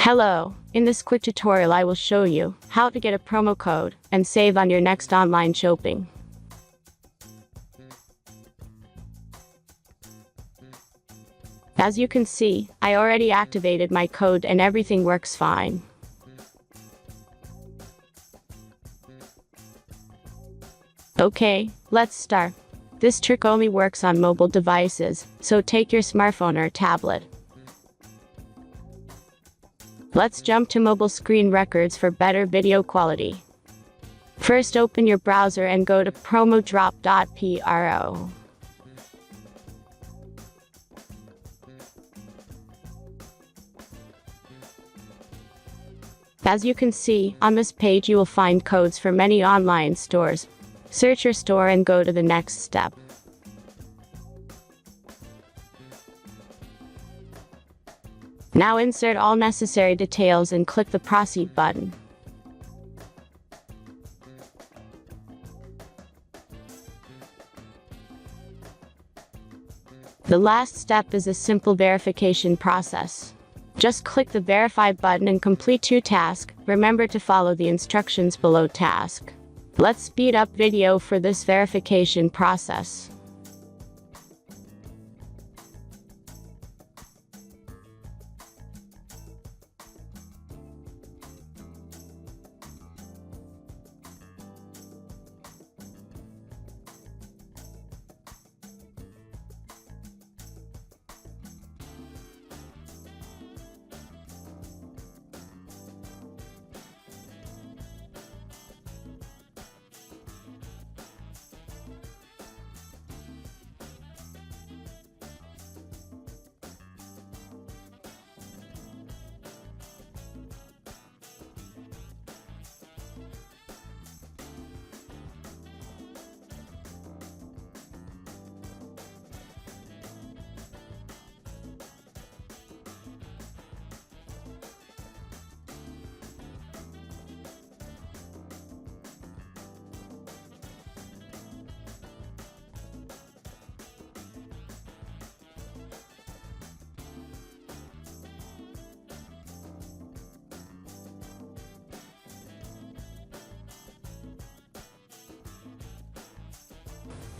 Hello, in this quick tutorial I will show you how to get a promo code and save on your next online shopping. As you can see, I already activated my code and everything works fine. Okay, let's start. This trick only works on mobile devices, so take your smartphone or tablet. Let's jump to mobile screen records for better video quality. First, open your browser and go to promodrop.pro. As you can see, on this page you will find codes for many online stores. Search your store and go to the next step. Now insert all necessary details and click the Proceed button. The last step is a simple verification process. Just click the Verify button and complete 2 tasks. Remember to follow the instructions below task. Let's speed up video for this verification process.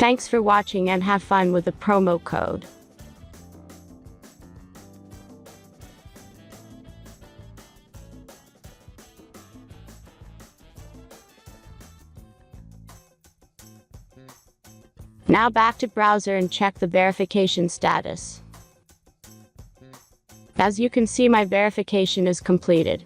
Thanks for watching and have fun with the promo code. Now back to browser and check the verification status. As you can see, my verification is completed.